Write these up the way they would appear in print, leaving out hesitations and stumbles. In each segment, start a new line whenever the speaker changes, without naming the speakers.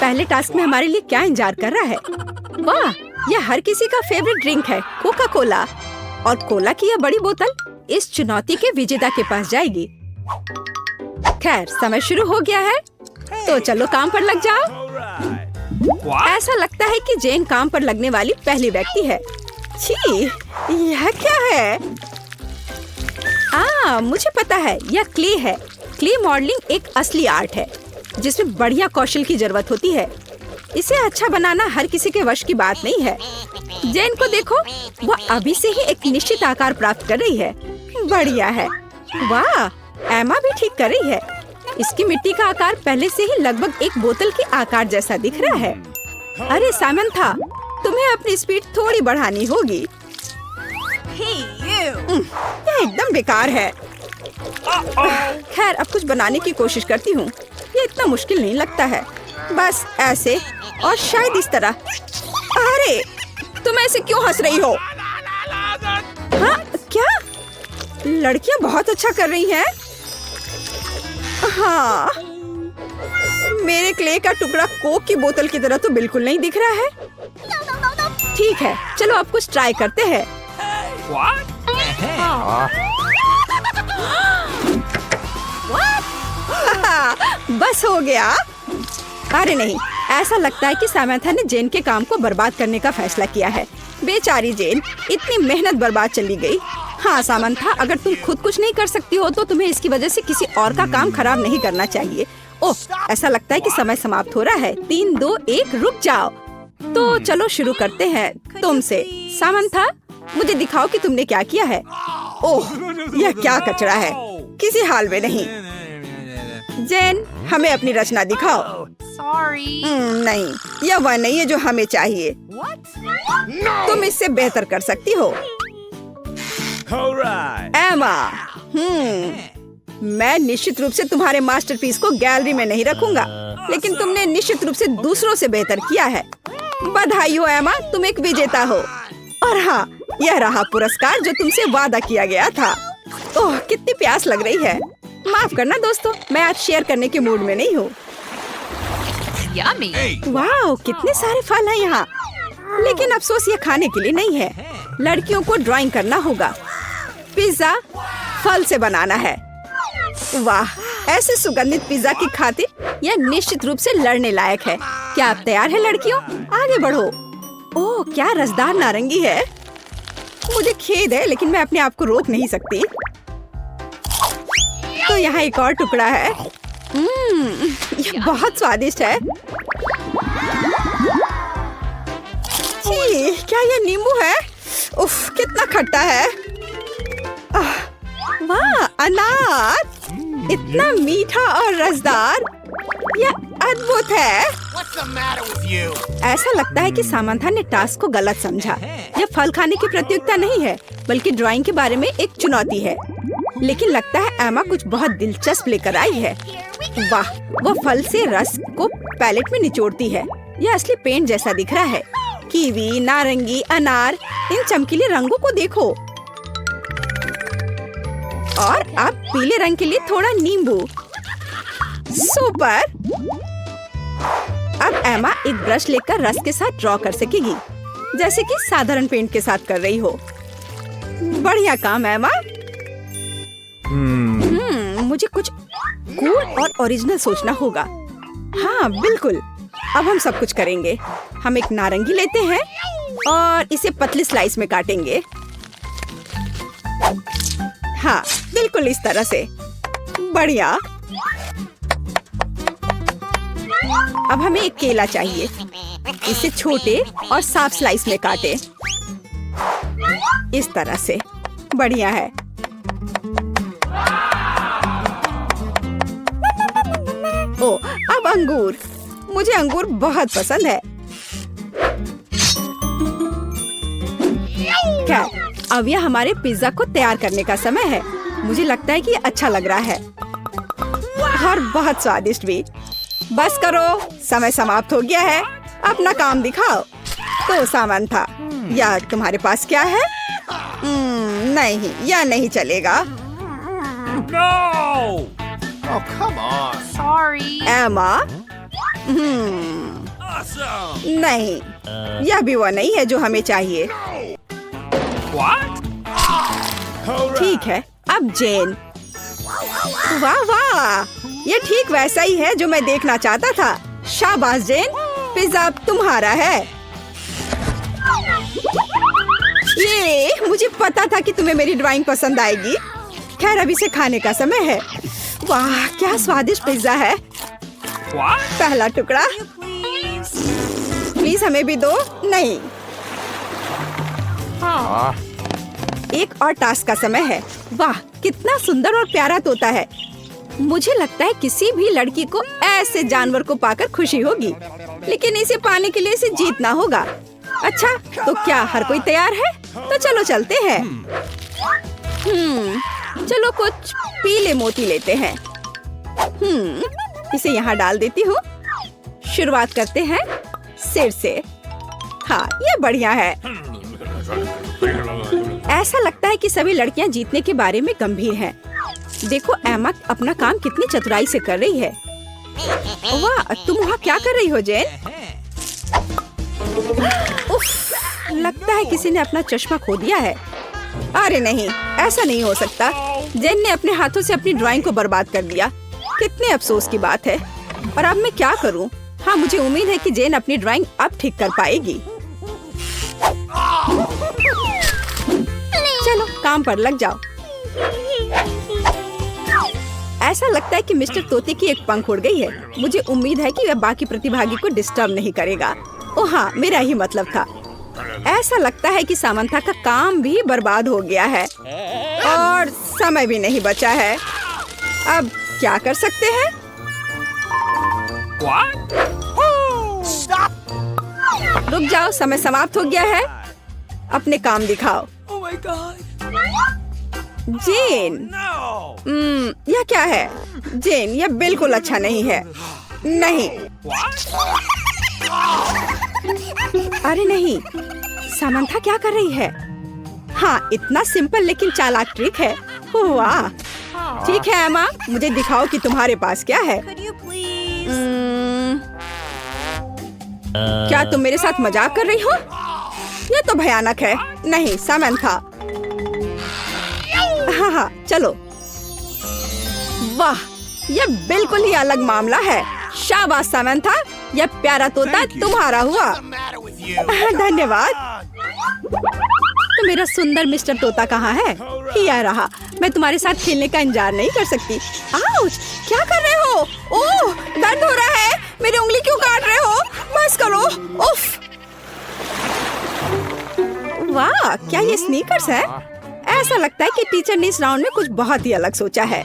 पहले टास्क में हमारे लिए क्या इंतजार कर रहा है? वाह, यह हर किसी का फेवरेट ड्रिंक है, कोका कोला। और कोला की यह बड़ी बोतल इस चुनौती के विजेता के पास जाएगी। खैर, समय शुरू हो गया है, तो चलो काम पर लग जाओ। ऐसा लगता है कि जेन काम पर लगने वाली पहली व्यक्ति है। छी, यह क्या है? मुझे पता है, यह क्ले है। क्ले मॉडलिंग एक असली आर्ट है जिसमें बढ़िया कौशल की जरूरत होती है। इसे अच्छा बनाना हर किसी के वश की बात नहीं है। जेन को देखो, वह अभी से ही एक निश्चित आकार प्राप्त कर रही है। बढ़िया है। वाह, एमा भी ठीक कर रही है। इसकी मिट्टी का आकार पहले से ही लगभग एक बोतल के आकार जैसा दिख रहा है। अरे सामंथा, तुम्हें अपनी स्पीड थोड़ी बढ़ानी होगी। यह एकदम बेकार है। खैर, अब कुछ बनाने की कोशिश करती हूँ। ये इतना मुश्किल नहीं लगता है। बस ऐसे और शायद इस तरह। अरे, तुम ऐसे क्यों हंस रही हो? हाँ, क्या? लड़कियाँ बहुत अच्छा कर रही हैं। हाँ, मेरे क्ले का टुकड़ा कोक की बोतल की तरह तो बिल्कुल नहीं दिख रहा है। ठीक है, चलो अब कुछ ट्राई करते हैं। बस हो गया। अरे नहीं, ऐसा लगता है कि सामंथा ने जेन के काम को बर्बाद करने का फैसला किया है। बेचारी जेन, इतनी मेहनत बर्बाद चली गई। हाँ सामंथा, अगर तुम खुद कुछ नहीं कर सकती हो तो तुम्हें इसकी वजह से किसी और का काम खराब नहीं करना चाहिए। ओह, ऐसा लगता है कि समय समाप्त हो रहा है। 3, 2, 1, रुक जाओ। तो चलो शुरू करते हैं तुमसे। सामंथा, मुझे दिखाओ कि तुमने क्या किया है। ओह, यह क्या कचरा है, किसी हाल में नहीं। जेन, हमें अपनी रचना दिखाओ। नहीं, यह वह नहीं है जो हमें चाहिए। तुम इससे बेहतर कर सकती हो। एमा, मैं निश्चित रूप से तुम्हारे मास्टरपीस को गैलरी में नहीं रखूंगा, लेकिन तुमने निश्चित रूप से दूसरों से बेहतर किया है। बधाई हो एमा, तुम एक विजेता हो। और हाँ, यह रहा पुरस्कार जो तुमसे वादा किया गया था। ओह, कितनी प्यास लग रही है। माफ करना दोस्तों, मैं आज शेयर करने के मूड में नहीं हूँ। वाह, कितने सारे फल हैं यहाँ। लेकिन अफसोस ये खाने के लिए नहीं है। लड़कियों को ड्राइंग करना होगा। पिज्जा फल से बनाना है। वाह, ऐसे सुगंधित पिज्जा की खातिर यह निश्चित रूप से लड़ने लायक है। क्या आप तैयार हैं लड़कियों? आगे बढ़ो। ओह, क्या रसदार नारंगी है। मुझे खेद है, लेकिन मैं अपने आप को रोक नहीं सकती। तो यहाँ एक और टुकड़ा है। यह बहुत स्वादिष्ट है। छी, क्या यह नींबू है? उफ, कितना खट्टा है। वाह, अनार, इतना मीठा और रसदार। यह अद्भुत है। ऐसा लगता है कि सामंथा ने टास्क को गलत समझा। यह फल खाने की प्रतियोगिता नहीं है, बल्कि ड्राइंग के बारे में एक चुनौती है। लेकिन लगता है एमा कुछ बहुत दिलचस्प लेकर आई है। वाह, वो फल से रस को पैलेट में निचोड़ती है। यह असली पेंट जैसा दिख रहा है। कीवी, नारंगी, अनार, इन चमकीले रंगों को देखो। और अब पीले रंग के लिए थोड़ा नींबू। सुपर। अब एमा एक ब्रश लेकर रस के साथ ड्रॉ कर सकेगी, जैसे कि साधारण पेंट के साथ कर रही हो। बढ़िया काम एमा। मुझे कुछ कूल और ओरिजिनल सोचना होगा। हाँ बिल्कुल, अब हम सब कुछ करेंगे। हम एक नारंगी लेते हैं और इसे पतली स्लाइस में काटेंगे। हाँ, बिल्कुल इस तरह से। बढ़िया। अब हमें एक केला चाहिए। इसे छोटे और साफ स्लाइस में काटें। इस तरह से। बढ़िया है। ओ, अब अंगूर। मुझे अंगूर बहुत पसंद है। खैर, अब यह हमारे पिज्जा को तैयार करने का समय है। मुझे लगता है कि ये अच्छा लग रहा है और बहुत स्वादिष्ट भी। बस करो, समय समाप्त हो गया है। अपना काम दिखाओ। तो सामंथा, या तुम्हारे पास क्या है? नहीं, यह नहीं चलेगा।
No! Oh, come on.
Sorry.
एमा, नहीं, यह भी वो नहीं है जो हमें चाहिए। ठीक है, अब जेन। वाह वाह, ये ठीक वैसा ही है जो मैं देखना चाहता था। शाबाश जेन, पिज्जा अब तुम्हारा है। ये मुझे पता था कि तुम्हें मेरी ड्राइंग पसंद आएगी। खैर, अभी से खाने का समय है। वाह, क्या स्वादिष्ट पिज्जा है। पहला टुकड़ा, प्लीज हमें भी दो। नहीं, एक और टास्क का समय है। वाह, कितना सुंदर और प्यारा तोता है। मुझे लगता है किसी भी लड़की को ऐसे जानवर को पाकर खुशी होगी, लेकिन इसे पाने के लिए इसे जीतना होगा। अच्छा, तो क्या हर कोई तैयार है? तो चलो चलते हैं। चलो कुछ पीले मोती लेते हैं। इसे यहाँ डाल देती हूँ। शुरुआत करते हैं सिर से। हाँ, ये बढ़िया है। ऐसा लगता है कि सभी लड़कियाँ जीतने के बारे में गंभीर हैं। देखो एमा अपना काम कितनी चतुराई से कर रही है। वाह, तुम वहाँ क्या कर रही हो जेन? उफ, लगता है किसी ने अपना चश्मा खो दिया है। अरे नहीं, ऐसा नहीं हो सकता। जेन ने अपने हाथों से अपनी ड्राइंग को बर्बाद कर दिया। कितने अफसोस की बात है। और अब मैं क्या करूं? हाँ, मुझे उम्मीद है कि जेन अपनी ड्राइंग अब ठीक कर पाएगी। चलो काम पर लग जाओ। ऐसा लगता है कि मिस्टर तोते की एक पंख उड़ गई है। मुझे उम्मीद है कि वह बाकी प्रतिभागी को डिस्टर्ब नहीं करेगा। ओह हाँ, मेरा ही मतलब था। ऐसा लगता है कि सामंथा का काम भी बर्बाद हो गया है और समय भी नहीं बचा है। अब क्या कर सकते हैं? रुक जाओ, समय समाप्त हो गया है। अपने काम दिखाओ। जेन, यह क्या है? जेन, यह बिल्कुल अच्छा नहीं है। नहीं, अरे नहीं, सामंथा क्या कर रही है? हाँ, इतना सिंपल लेकिन चालाक ट्रिक है। वाह, ठीक है एमा, मुझे दिखाओ कि तुम्हारे पास क्या है। क्या तुम मेरे साथ मजाक कर रही हो? यह तो भयानक है। नहीं सामंथा। हाँ हाँ, चलो। वाह, यह बिल्कुल ही अलग मामला है। शाबाश सामंथा, यह प्यारा तोता तुम्हारा हुआ। धन्यवाद। तो मेरा सुंदर मिस्टर तोता कहाँ है? यह रहा। मैं तुम्हारे साथ खेलने का इंतजार नहीं कर सकती। आउच, क्या कर रहे हो? ओह, दर्द हो रहा है। मेरी उंगली क्यों काट रहे हो? बस करो। उफ। वाह, क्या ये स्नीकर्स है? ऐसा लगता है कि टीचर ने इस राउंड में कुछ बहुत ही अलग सोचा है।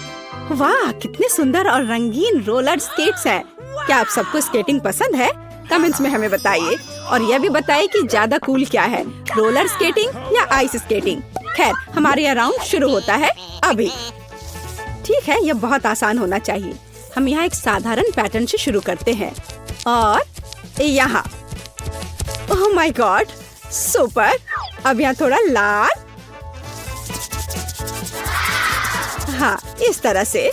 वाह, कितने सुंदर और रंगीन रोलर स्केट्स हैं। क्या आप सबको स्केटिंग पसंद है? कमेंट्स में हमें बताइए और यह भी बताइए कि ज्यादा कूल क्या है, रोलर स्केटिंग या आइस स्केटिंग। खैर, हमारे यहाँ राउंड शुरू होता है अभी। ठीक है, यह बहुत आसान होना चाहिए। हम यहाँ एक साधारण पैटर्न से शुरू करते हैं और यहाँ। Oh my God, super. अब यहाँ थोड़ा लाल। हाँ, इस तरह से।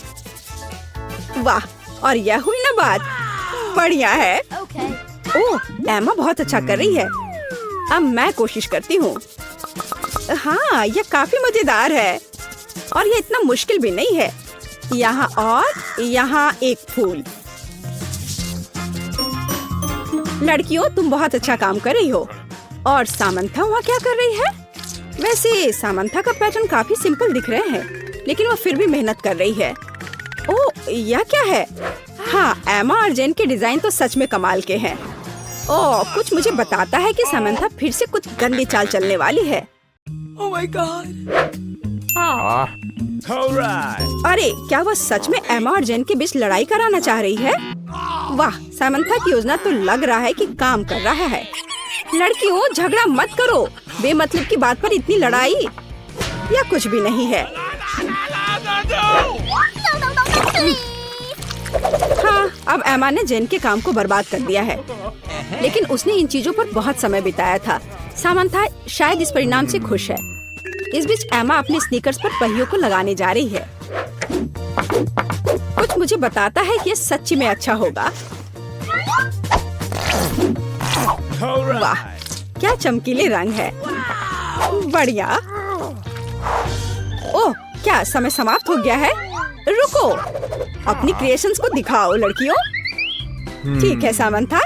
वाह, और यह हुई ना बात। बढ़िया है। ओह, एमा बहुत अच्छा कर रही है। अब मैं कोशिश करती हूँ। हाँ, यह काफी मजेदार है और यह इतना मुश्किल भी नहीं है। यहाँ और यहाँ एक फूल। लड़कियों, तुम बहुत अच्छा काम कर रही हो। और सामंथा वहाँ क्या कर रही है? वैसे सामंथा का पैटर्न काफी सिंपल दिख रहे हैं, लेकिन वो फिर भी मेहनत कर रही है। ओह, यह क्या है? हाँ, एमा और जेन के डिजाइन तो सच में कमाल के हैं। ओह, कुछ मुझे बताता है कि सामंथा फिर से कुछ गंदी चाल चलने वाली है।
Oh my God!
अरे, क्या वह सच में एमा और जेन के बीच लड़ाई कराना चाह रही है? वाह, सामंथा की योजना तो लग रहा है कि काम कर रहा है। लड़कियों, झगड़ा मत करो। बेमतलब की बात पर इतनी लड़ाई, यह कुछ भी नहीं है। हाँ, अब एमा ने जेन के काम को बर्बाद कर दिया है, लेकिन उसने इन चीजों पर बहुत समय बिताया था। सामंथा शायद इस परिणाम से खुश है। इस बीच एमा अपने स्नीकर्स पर पहियों को लगाने जा रही है। कुछ मुझे बताता है कि यह सच्ची में अच्छा होगा। वाह, क्या चमकीले रंग है। बढ़िया। ओह, क्या समय समाप्त हो गया है? रुको, अपनी क्रिएशंस को दिखाओ लड़कियों। ठीक है सामंथा।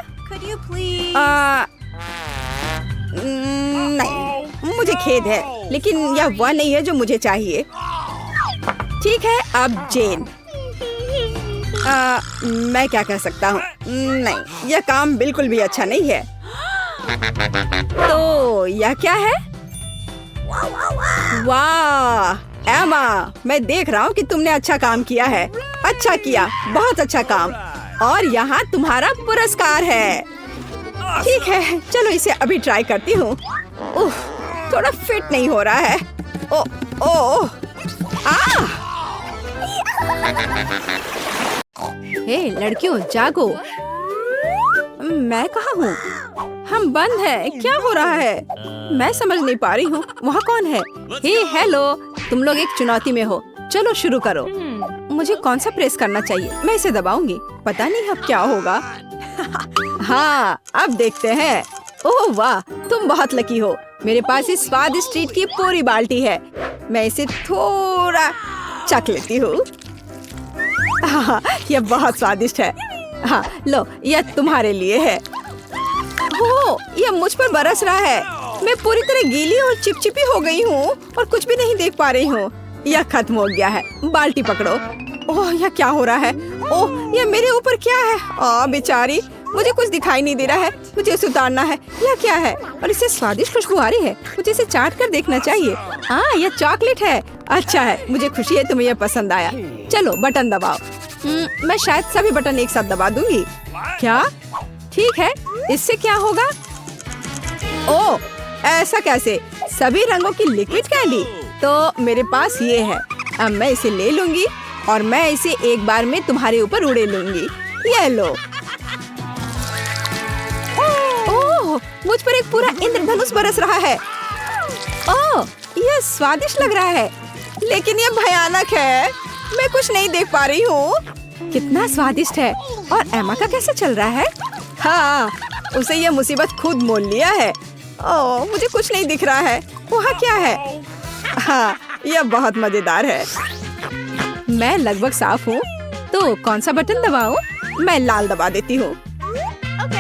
नहीं, मुझे खेद है, लेकिन यह वह नहीं है जो मुझे चाहिए। ठीक है, अब जेन। मैं क्या कह सकता हूँ? नहीं, यह काम बिल्कुल भी अच्छा नहीं है। तो यह क्या है? वाह एमा, मैं देख रहा हूँ कि तुमने अच्छा काम किया है। अच्छा किया, बहुत अच्छा काम। और यहाँ तुम्हारा पुरस्कार है। ठीक है, चलो इसे अभी ट्राई करती हूँ। थोड़ा फिट नहीं हो रहा है। ओ, ओ, आ! हे लड़कियों, जागो। मैं कहाँ हूँ? हम बंद है। क्या हो रहा है? मैं समझ नहीं पा रही हूँ। वहाँ कौन है? हे हेलो, तुम लोग एक चुनौती में हो। चलो शुरू करो। मुझे कौन सा प्रेस करना चाहिए? मैं इसे दबाऊंगी। पता नहीं अब क्या होगा। हाँ, अब देखते हैं। ओह वाह, तुम बहुत लकी हो। मेरे पास इस स्वाद स्ट्रीट की पूरी बाल्टी है। मैं इसे थोड़ा चख लेती हूँ। हाँ, यह बहुत स्वादिष्ट है। हाँ, लो, यह तुम्हारे लिए है। ओह, यह मुझ पर बरस रहा है। मैं पूरी तरह गीली और चिपचिपी हो गई हूँ और कुछ भी नहीं देख पा रही हूँ। यह खत्म हो गया है। बाल्टी पकड़ो। ओह, यह क्या हो रहा है? ओह, यह मेरे ऊपर क्या है? बेचारी, मुझे कुछ दिखाई नहीं दे रहा है। मुझे इसे उतारना है। यह क्या है? और इससे स्वादिष्ट खुशबू आ रही है। मुझे इसे चाट कर देखना चाहिए। यह चॉकलेट है। अच्छा है, मुझे खुशी है तुम्हें यह पसंद आया। चलो बटन दबाओ। मैं शायद सभी बटन एक साथ दबा दूंगी। क्या? ठीक है, इससे क्या होगा? ओह, ऐसा कैसे? सभी रंगों की लिक्विड कैंडी। तो मेरे पास ये है। अब मैं इसे ले लूंगी और मैं इसे एक बार में तुम्हारे ऊपर उड़े लूंगी। ये लो। ओह, मुझ पर एक पूरा इंद्रधनुष बरस रहा है। ओह, यह स्वादिष्ट लग रहा है, लेकिन यह भयानक है। मैं कुछ नहीं देख पा रही हूँ। कितना स्वादिष्ट है। और एमा का कैसे चल रहा है? हाँ, उसे यह मुसीबत खुद मोल लिया है। ओह, मुझे कुछ नहीं दिख रहा है। वहाँ क्या है? हाँ, यह बहुत मजेदार है। मैं लगभग साफ हूँ। तो कौन सा बटन दबाऊं? मैं लाल दबा देती हूँ।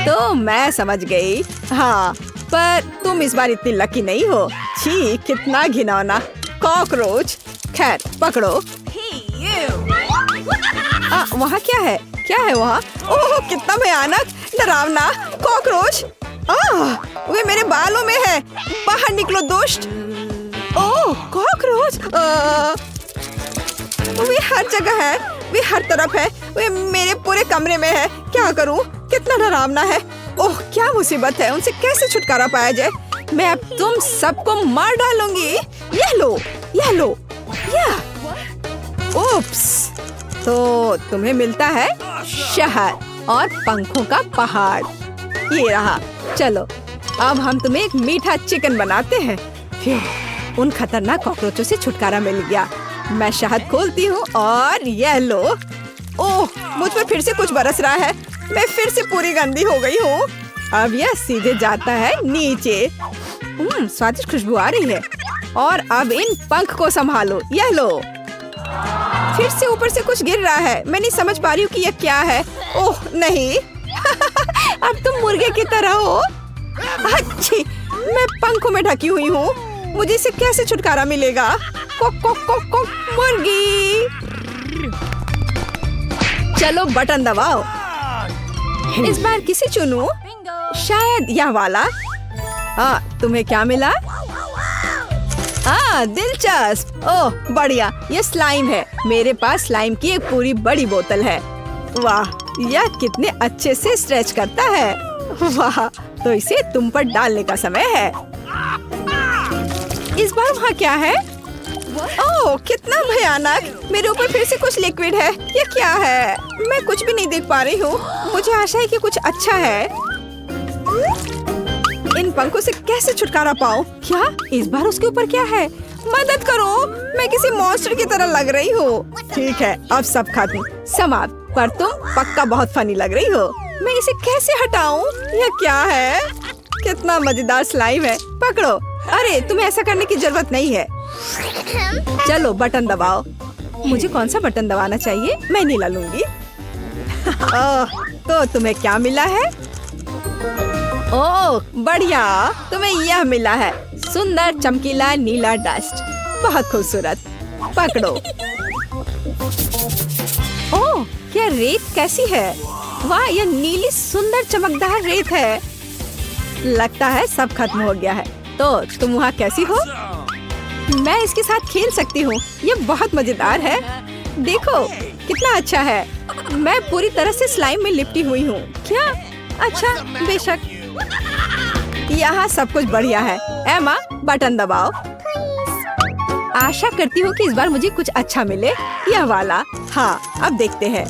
तो मैं समझ गई। हाँ, पर तुम इस बार इतनी लकी नहीं हो। छी, कितना घिनौना कॉकरोच। खैर, पकड़ो। वहाँ क्या है? क्या है वहाँ? ओह, कितना भयानक, डरावना कॉकरोच। वे मेरे बालों में है। बाहर निकलो दुष्ट। ओह, कॉकरोच। वे हर जगह है। वे हर तरफ है। वे मेरे पूरे कमरे में है। क्या करूं? कितना डरावना है। ओह, क्या मुसीबत है। उनसे कैसे छुटकारा पाया जाए? मैं अब तुम सबको मार डालूंगी। यह लो, यह लो, यह। ओप्स, तो तुम्हें मिलता है शहद और पंखों का पहाड़। ये रहा। चलो, अब हम तुम्हें एक मीठा चिकन बनाते हैं। उन खतरनाक कॉकरोचों से छुटकारा मिल गया। मैं शहद खोलती हूँ और यह लो। ओह, मुझ पर फिर से कुछ बरस रहा है। मैं फिर से पूरी गंदी हो गई हूँ। अब यह सीधे जाता है नीचे। स्वादिष्ट खुशबू आ रही है। और अब इन पंख को संभालो। यह लो। फिर से ऊपर से कुछ गिर रहा है। मैं नहीं समझ पा रही हूँ कि यह क्या है। ओह नहीं। अब तुम मुर्गे की तरह हो। अच्छी, मैं पंखों में ढकी हुई हूँ। मुझे इससे कैसे छुटकारा मिलेगा? कोक कोक कोक कोक, मुर्गी। चलो बटन दबाओ। इस बार किसे चुनूं? शायद यह वाला। तुम्हें क्या मिला? दिलचस्प। ओह बढ़िया, ये स्लाइम है। मेरे पास स्लाइम की एक पूरी बड़ी बोतल है। वाह, यह कितने अच्छे से स्ट्रेच करता है। वाह, तो इसे तुम पर डालने का समय है। इस बार वहाँ क्या है? ओह, कितना भयानक। मेरे ऊपर फिर से कुछ लिक्विड है। ये क्या है? मैं कुछ भी नहीं देख पा रही हूँ। मुझे आशा है कि कुछ अच्छा है। इन पंखों से कैसे छुटकारा पाऊँ? क्या इस बार उसके ऊपर क्या है? मदद करो, मैं किसी मॉन्स्टर की तरह लग रही हूँ। ठीक है, अब सब खत्म, समाप्त। पर तुम पक्का बहुत फनी लग रही हो। मैं इसे कैसे हटाऊँ? यह क्या है? कितना मजेदार स्लाइम है। पकड़ो। अरे तुम्हें ऐसा करने की जरूरत नहीं है। चलो बटन दबाओ। मुझे कौन सा बटन दबाना चाहिए? मैं नीला लूंगी। तो तुम्हें क्या मिला है? ओह बढ़िया, तुम्हें यह मिला है, सुंदर चमकीला नीला डस्ट। बहुत खूबसूरत। पकड़ो। ओह क्या रेत कैसी है? वाह यह नीली सुंदर चमकदार रेत है। लगता है सब खत्म हो गया है। तो तुम वहाँ कैसी हो? मैं इसके साथ खेल सकती हूँ। ये बहुत मजेदार है। देखो कितना अच्छा है। मैं पूरी तरह से स्लाइम में लिपटी हुई हूँ। क्या? अच्छा बेशक। यहाँ सब कुछ बढ़िया है। एमा बटन दबाओ। आशा करती हूँ कि इस बार मुझे कुछ अच्छा मिले। यह वाला। हाँ अब देखते हैं।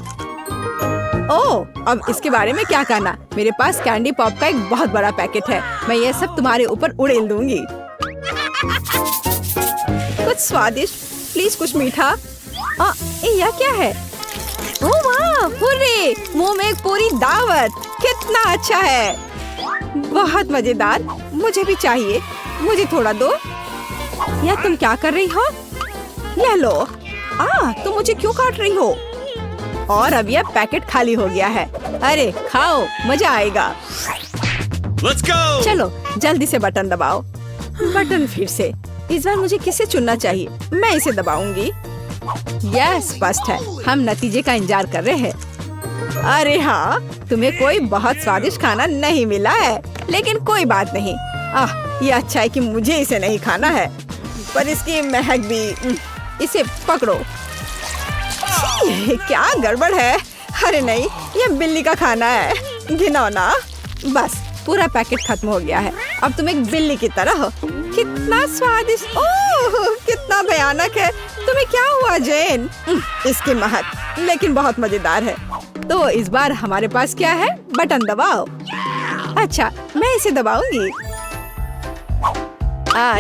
ओह अब इसके बारे में क्या कहना? मेरे पास कैंडी पॉप का एक बहुत बड़ा पैकेट है। मैं ये सब तुम्हारे ऊपर उड़ेल दूंगी। कुछ स्वादिष्ट, प्लीज कुछ मीठा। यह क्या है? ओह वाह हुर्रे, मुंह में एक पूरी दावत। कितना अच्छा है। बहुत मजेदार। मुझे भी चाहिए। मुझे थोड़ा दो। यह तुम क्या कर रही हो? ले लो। तुम मुझे क्यों काट रही हो? और अब यह पैकेट खाली हो गया है। अरे खाओ, मजा आएगा।
Let's go!
चलो जल्दी से बटन दबाओ। बटन फिर से। इस बार मुझे किसे चुनना चाहिए? मैं इसे दबाऊंगी। यह स्पष्ट है, हम नतीजे का इंतजार कर रहे हैं। अरे हाँ, तुम्हें कोई बहुत स्वादिष्ट खाना नहीं मिला है, लेकिन कोई बात नहीं। ये अच्छा है कि मुझे इसे नहीं खाना है, पर इसकी महक भी। इसे पकड़ो। क्या गड़बड़ है? अरे नहीं, ये बिल्ली का खाना है। घिनौना। बस पूरा पैकेट खत्म हो गया है। अब तुम एक बिल्ली की तरह हो। कितना स्वादिष्ट। ओह कितना भयानक है। तुम्हें क्या हुआ जेन? इसकी महक लेकिन बहुत मजेदार है। तो इस बार हमारे पास क्या है? बटन दबाओ। अच्छा मैं इसे दबाऊंगी।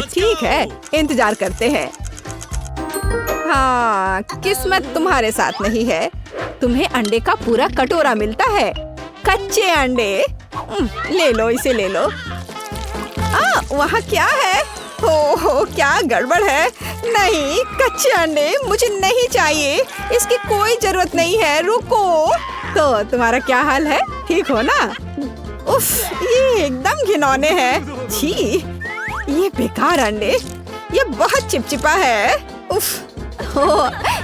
ठीक है, इंतजार करते हैं। हाँ किस्मत तुम्हारे साथ नहीं है। तुम्हें अंडे का पूरा कटोरा मिलता है। कच्चे अंडे। ले लो, इसे ले लो। वहाँ क्या है? हो क्या गड़बड़ है? नहीं, कच्चे अंडे मुझे नहीं चाहिए। इसकी कोई जरूरत नहीं है। रुको। तो तुम्हारा क्या हाल है? ठीक हो ना? उफ, ये एकदम घिनौने हैं। छी, ये बेकार अंडे। ये बहुत चिपचिपा है। उफ।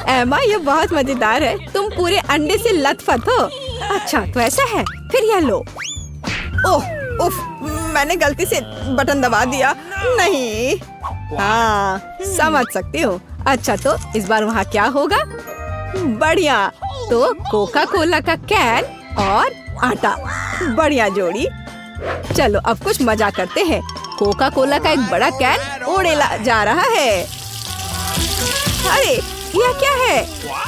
एमा ये बहुत मजेदार है। तुम पूरे अंडे से लथपथ हो। अच्छा तो ऐसा है, फिर यह लो। ओह उफ, मैंने गलती से बटन दबा दिया। नहीं। समझ सकती हूँ। अच्छा तो इस बार वहाँ क्या होगा? बढ़िया। तो कोका कोला का कैन और आटा। बढ़िया जोड़ी। चलो अब कुछ मजा करते हैं। कोका कोला का एक बड़ा कैन उड़ेला जा रहा है। अरे यह क्या है?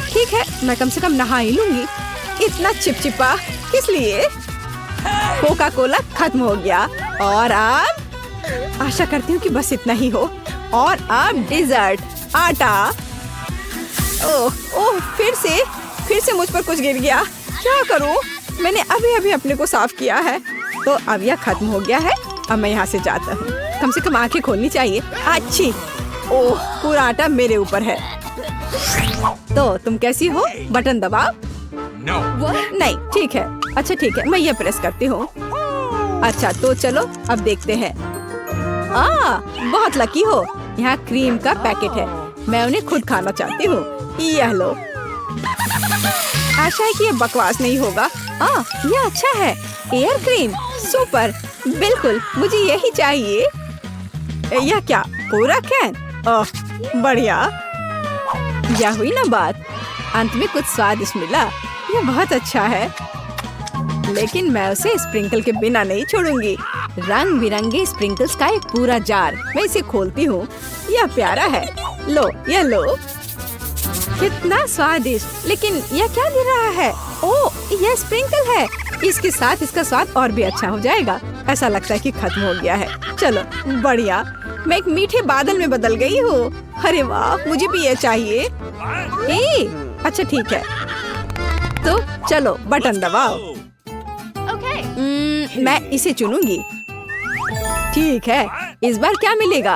ठीक है, मैं कम से कम नहा ही लूंगी। इतना चिपचिपा किस लिए? कोका कोला खत्म हो गया। और अब आशा करती हूँ कि बस इतना ही हो। और अब डिजर्ट, आटा। ओह फिर से मुझ पर कुछ गिर गया। क्या करूँ? मैंने अभी अपने को साफ किया है। तो अब यह खत्म हो गया है। अब मैं यहाँ से जाता हूँ। कम से कम आंखें खोलनी चाहिए। अच्छी। ओह पूरा आटा मेरे ऊपर है। तो तुम कैसी हो? बटन दबाओ।
No.
नहीं ठीक है। अच्छा ठीक है, मैं ये प्रेस करती हूँ। अच्छा तो चलो अब देखते हैं। बहुत लकी हो। यहाँ क्रीम का पैकेट है। मैं उन्हें खुद खाना चाहती हूँ। यह लो। आशा है कि ये बकवास नहीं होगा। यह अच्छा है। Air cream super. बिल्कुल मुझे यही चाहिए। यह क्या? पूरा कैन? बढ़िया। यह हुई ना बात। अंत में कुछ स्वादिष्ट मिला। यह बहुत अच्छा है, लेकिन मैं उसे स्प्रिंकल के बिना नहीं छोड़ूंगी। रंग बिरंगे स्प्रिंकल्स का एक पूरा जार। मैं इसे खोलती हूँ। यह प्यारा है। लो यह लो। कितना स्वादिष्ट। लेकिन यह क्या दे रहा है? ओह यह स्प्रिंकल है। इसके साथ इसका स्वाद और भी अच्छा हो जाएगा। ऐसा लगता है कि खत्म हो गया है। चलो बढ़िया, मैं एक मीठे बादल में बदल गई हूँ। अरे वाह, मुझे भी ये चाहिए। अच्छा ठीक है, तो चलो बटन दबाओ। मैं इसे चुनूंगी। ठीक है, इस बार क्या मिलेगा?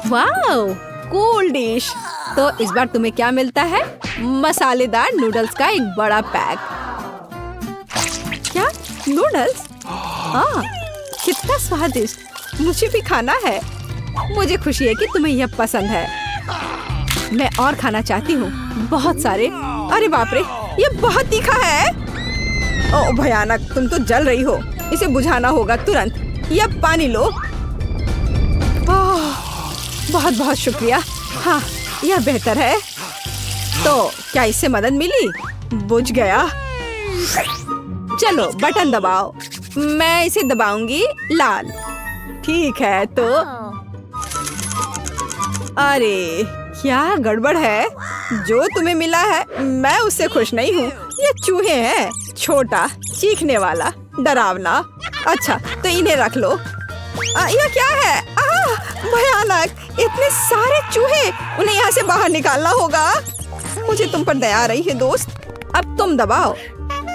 Wow, cool dish. तो इस बार तुम्हें क्या मिलता है? मसालेदार नूडल्स का एक बड़ा पैक। क्या नूडल्स? हाँ, कितना स्वादिष्ट, मुझे भी खाना है। मुझे खुशी है कि तुम्हें यह पसंद है। मैं और खाना चाहती हूँ, बहुत सारे। अरे बाप रे, ये बहुत तीखा है। ओह भयानक, तुम तो जल रही हो, इसे बुझाना होगा तुरंत। यह पानी लो। बहुत बहुत शुक्रिया। हाँ, यह बेहतर है। तो क्या इससे मदद मिली? बुझ गया। चलो बटन दबाओ। मैं इसे दबाऊंगी लाल। ठीक है तो अरे क्या गड़बड़ है? जो तुम्हें मिला है मैं उससे खुश नहीं हूँ। ये चूहे हैं, छोटा, चीखने वाला, डरावना। अच्छा तो इन्हें रख लो। यह क्या है? भयानक, इतने सारे चूहे। उन्हें यहाँ से बाहर निकालना होगा। मुझे तुम पर दया आ रही है दोस्त। अब तुम दबाओ।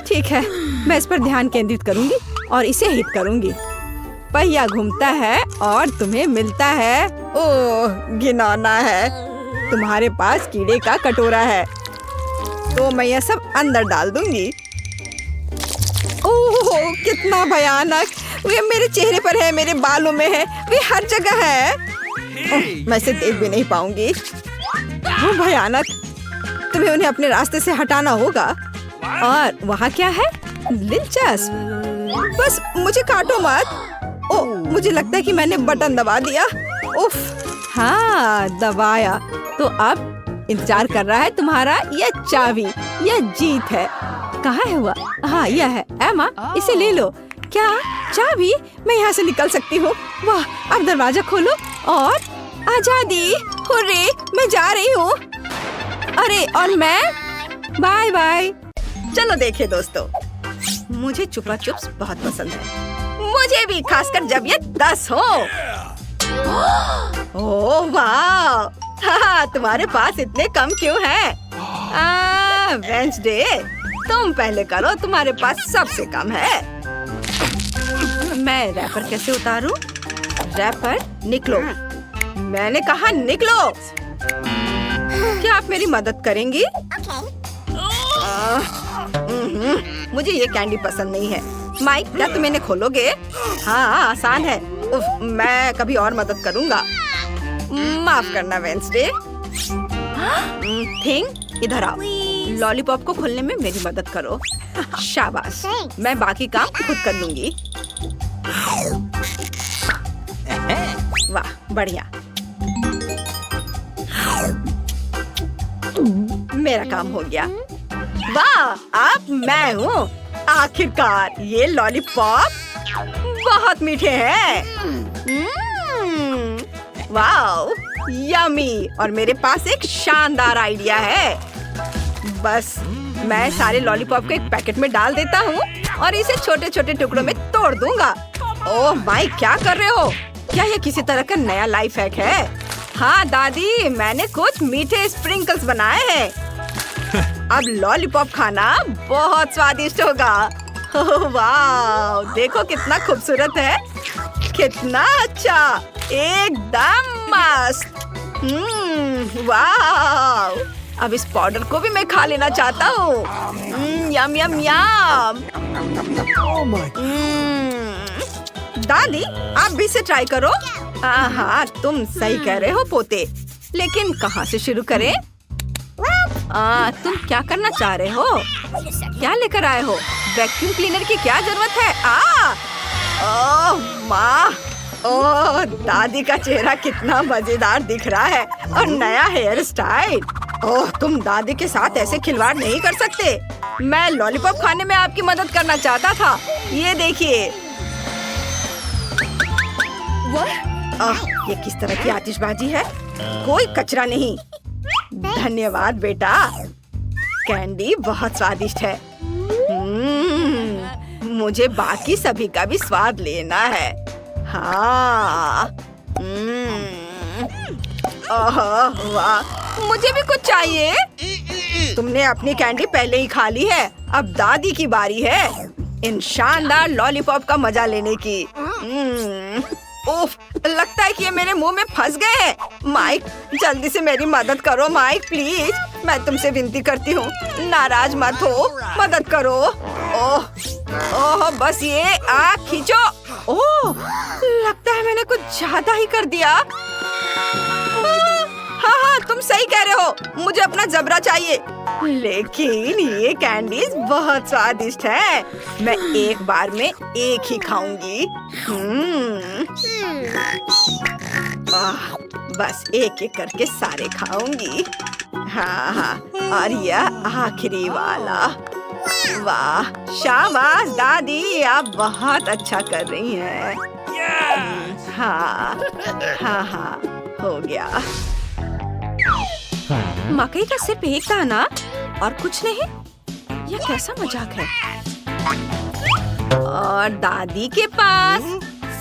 ठीक है, मैं इस पर ध्यान केंद्रित करूंगी और इसे हिट करूंगी। पहिया घूमता है और तुम्हें मिलता है। ओह घिनौना है। तुम्हारे पास कीड़े का कटोरा है, तो मैं यह सब अंदर डाल दूंगी। ओह कितना भयानक। वे मेरे चेहरे पर है, मेरे बालों में है, वे हर जगह है। मैं इसे देख भी नहीं पाऊंगी। वो भयानक। तुम्हें उन्हें अपने रास्ते से हटाना होगा। और वहाँ क्या है? दिलचस्प। बस मुझे काटो मत। ओह मुझे लगता है कि मैंने बटन दबा दिया। उफ, हाँ दबाया। तो अब इंतजार कर रहा है तुम्हारा यह चाबी। यह जीत है। कहाँ है हुआ? हाँ यह है। एमा इसे ले लो। क्या चाबी? मैं यहाँ से निकल सकती हूँ। वाह, अब दरवाजा खोलो और आजादी। हुर्रे, मैं जा रही हूँ। अरे और मैं? Bye bye. चलो देखिए दोस्तों, मुझे चुपा चुप्स बहुत पसंद है। मुझे भी, खासकर जब ये 10 हो। ओह वाह, तुम्हारे पास इतने कम क्यों हैं? वेंसडे, तुम पहले करो, तुम्हारे पास सबसे कम है। मैं रैपर कैसे उतारूं? रैपर निकलो। मैंने कहा निकलो। क्या आप मेरी मदद करेंगी? मुझे ये कैंडी पसंद नहीं है। माइक, क्या तुम इन्हें खोलोगे? हाँ आसान है। उफ, मैं कभी और मदद करूँगा। माफ करना वेंसडे। थिंग, इधर आओ। लॉलीपॉप को खोलने में मेरी मदद करो। शाबाश, मैं बाकी काम खुद कर लूंगी। वाह बढ़िया। मेरा काम हो गया। वाह, अब मैं हूँ। आखिरकार ये लॉलीपॉप बहुत मीठे हैं। वाह यमी। और मेरे पास एक शानदार आइडिया है। बस मैं सारे लॉलीपॉप को एक पैकेट में डाल देता हूँ और इसे छोटे छोटे टुकड़ों में तोड़ दूंगा। ओह माई, क्या कर रहे हो? क्या ये किसी तरह का नया लाइफ हैक है? हाँ दादी, मैंने कुछ मीठे स्प्रिंकल्स बनाए हैं। अब लॉलीपॉप खाना बहुत स्वादिष्ट होगा। वाह, देखो कितना खूबसूरत है। कितना अच्छा, एकदम मस्त। वाह, अब इस पाउडर को भी मैं खा लेना चाहता हूँ। यम यम यम। दादी, आप भी इसे ट्राई करो। हाँ, तुम सही कह रहे हो पोते, लेकिन कहाँ से शुरू करें? तुम क्या करना चाह रहे हो? क्या लेकर आए हो? वैक्यूम क्लीनर की क्या जरूरत है? ओह माँ, ओह दादी का चेहरा कितना मजेदार दिख रहा है। और नया हेयर स्टाइल। ओह, तुम दादी के साथ ऐसे खिलवाड़ नहीं कर सकते। मैं लॉलीपॉप खाने में आपकी मदद करना चाहता था। ये देखिए। ये किस तरह की आतिशबाजी है? कोई कचरा नहीं। धन्यवाद बेटा, कैंडी बहुत स्वादिष्ट है। मुझे बाकी सभी का भी स्वाद लेना है। हाँ। वाह, मुझे भी कुछ चाहिए। तुमने अपनी कैंडी पहले ही खा ली है। अब दादी की बारी है इन शानदार लॉलीपॉप का मजा लेने की। उफ, लगता है कि ये मेरे मुंह में फंस गए हैं। माइक, जल्दी से मेरी मदद करो माइक, प्लीज। मैं तुमसे विनती करती हूँ, नाराज मत हो, मदद करो। ओह, ओह, बस ये आग खींचो। ओह, लगता है मैंने कुछ ज्यादा ही कर दिया। हाँ हाँ, तुम सही कह रहे हो, मुझे अपना जबरा चाहिए। लेकिन ये कैंडीज बहुत स्वादिष्ट है, मैं एक बार में एक ही खाऊंगी। बस एक एक करके सारे खाऊंगी। हाँ हाँ, और यह आखिरी वाला। वाह, शाबाश दादी, आप बहुत अच्छा कर रही हैं। हाँ हाँ हाँ, हो गया। मकई का सिर्फ एक दाना और कुछ नहीं? यह कैसा मजाक है? और दादी के पास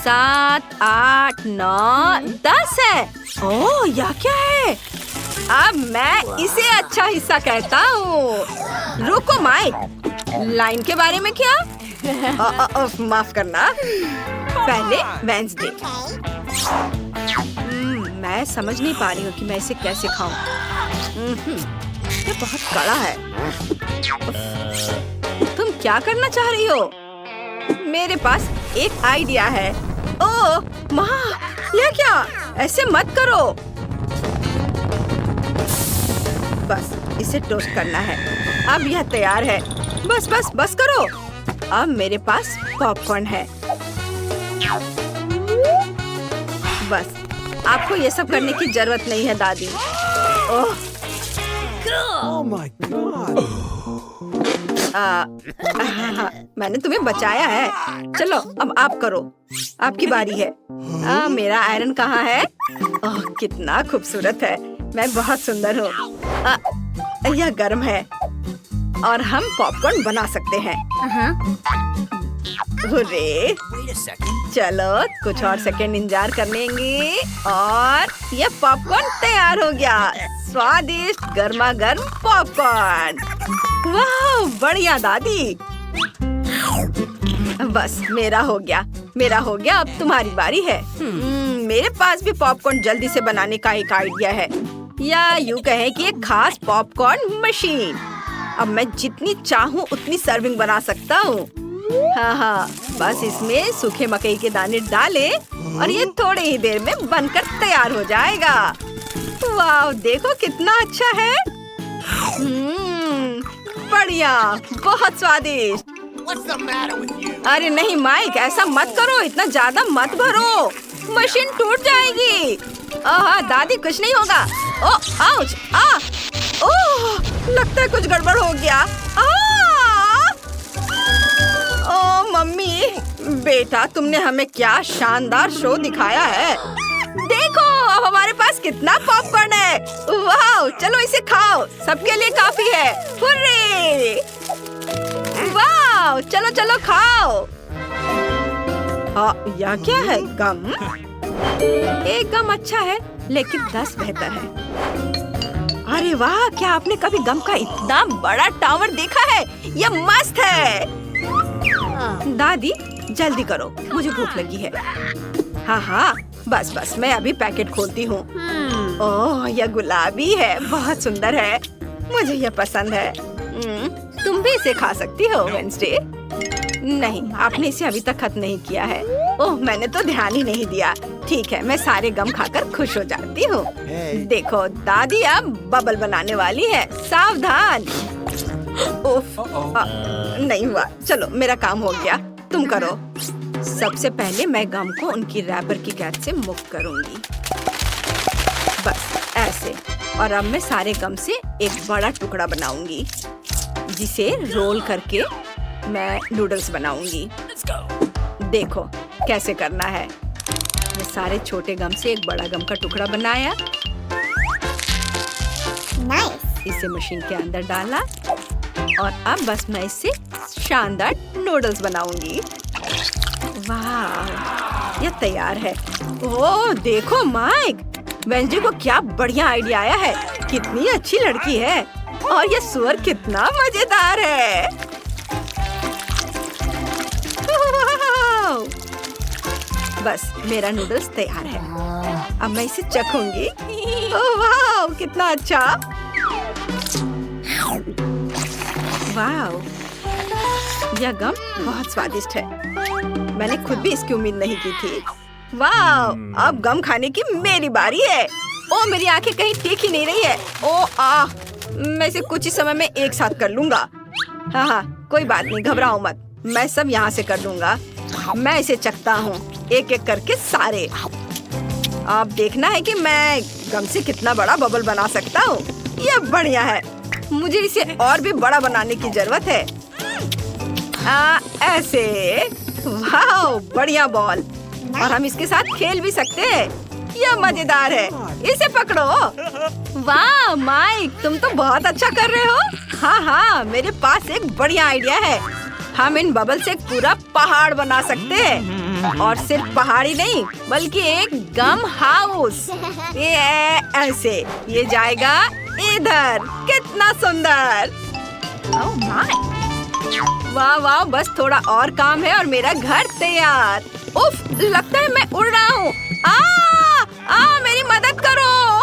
7, 8, 9, 10 है। ओह, यह क्या है? अब मैं इसे अच्छा हिस्सा कहता हूँ। रुको माइक, लाइन के बारे में क्या? माफ करना, पहले वेंसडे। मैं समझ नहीं पा रही हूँ कि मैं इसे कैसे खाऊं। ये बहुत कड़ा है। तुम क्या करना चाह रही हो? मेरे पास एक आइडिया है। ओह माँ, यह क्या? ऐसे मत करो। बस इसे टोस्ट करना है। अब यह तैयार है। बस बस बस करो। अब मेरे पास पॉपकॉर्न है। बस, आपको ये सब करने की जरूरत नहीं है दादी। ओह,
Oh my God!
मैंने तुम्हें बचाया है। चलो अब आप करो, आपकी बारी है। मेरा आयरन कहाँ है? ओह, कितना खूबसूरत है। मैं बहुत सुंदर हूँ। यह गर्म है और हम पॉपकॉर्न बना सकते हैं। हुर्रे! चलो कुछ और सेकंड इंतजार कर लेंगे और यह पॉपकॉर्न तैयार हो गया। स्वादिष्ट गर्मा गर्म पॉपकॉर्न। वाह, बढ़िया दादी। बस मेरा हो गया, मेरा हो गया। अब तुम्हारी बारी है। मेरे पास भी पॉपकॉर्न जल्दी से बनाने का एक आइडिया है, या यूँ कहें कि एक खास पॉपकॉर्न मशीन। अब मैं जितनी चाहूँ उतनी सर्विंग बना सकता हूँ। हाँ हाँ, बस इसमें सूखे मकई के दाने डाले और ये थोड़ी ही देर में बनकर तैयार हो जाएगा। वाह, देखो कितना अच्छा है। बढ़िया, बहुत स्वादिष्ट। अरे नहीं माइक, ऐसा मत करो, इतना ज्यादा मत भरो, मशीन टूट जाएगी। दादी, कुछ नहीं होगा। ओह, आउच, ओह, लगता है कुछ गड़बड़ हो गया। ओह मम्मी, बेटा, तुमने हमें क्या शानदार शो दिखाया है। देखो अब हमारे पास कितना पॉपकॉर्न है। वाह, चलो इसे खाओ, सबके लिए काफी है। हुर्रे! वाह, चलो चलो खाओ। यह क्या है? गम? एक गम अच्छा है, लेकिन 10 बेहतर है। अरे वाह, क्या आपने कभी गम का इतना बड़ा टावर देखा है? यह मस्त है। दादी, जल्दी करो, मुझे भूख लगी है। हाँ हाँ, बस बस, मैं अभी पैकेट खोलती हूँ। ओह, यह गुलाबी है, बहुत सुंदर है, मुझे यह पसंद है। तुम भी इसे खा सकती हो वेंसडे। नहीं, आपने इसे अभी तक खत्म नहीं किया है। ओह, मैंने तो ध्यान ही नहीं दिया। ठीक है, मैं सारे गम खाकर खुश हो जाती हूँ। देखो, दादी अब बबल बनाने वाली है, सावधान। उफ, नहीं हुआ। चलो, मेरा काम हो गया, तुम करो। सबसे पहले मैं गम को उनकी रैपर की कैद से मुक्त करूंगी। बस ऐसे। और अब मैं सारे गम से एक बड़ा टुकड़ा बनाऊंगी, जिसे रोल करके मैं नूडल्स बनाऊंगी। देखो कैसे करना है। मैं सारे छोटे गम से एक बड़ा गम का टुकड़ा बनाया। इसे मशीन के अंदर डाला और अब बस मैं इससे शानदार नूडल्स बनाऊंगी। वाह, ये तैयार है। ओह देखो माइक, वेंसडे को क्या बढ़िया आइडिया आया है। कितनी अच्छी लड़की है और ये सुअर कितना मजेदार है। बस मेरा नूडल्स तैयार है। अब मैं इसे चखूंगी। ओह वाह, कितना अच्छा। वाह, यह गम बहुत स्वादिष्ट है। मैंने खुद भी इसकी उम्मीद नहीं की थी। वाह, अब गम खाने की मेरी बारी है। ओ मेरी आंखें कहीं ठीक ही नहीं रही है। ओ मैं इसे कुछ ही समय में एक साथ कर लूंगा। हाँ, कोई बात नहीं, घबराओ मत, मैं सब यहाँ से कर लूंगा। मैं इसे चखता हूँ, एक एक करके सारे। अब देखना है कि मैं गम से कितना बड़ा बबल बना सकता हूँ। यह बढ़िया है, मुझे इसे और भी बड़ा बनाने की जरूरत है। ऐसे। वाह, बढ़िया बॉल। और हम इसके साथ खेल भी सकते हैं। यह मजेदार है, इसे पकड़ो। वाह माइक, तुम तो बहुत अच्छा कर रहे हो। हाँ, मेरे पास एक बढ़िया आइडिया है। हम इन बबल से एक पूरा पहाड़ बना सकते हैं। और सिर्फ पहाड़ी नहीं, बल्कि एक गम हाउस। ये ऐसे, ये जाएगा इधर। कितना सुंदर। ओह माय, वाह, बस थोड़ा और काम है और मेरा घर तैयार। उफ, लगता है मैं उड़ रहा हूँ। मेरी मदद करो।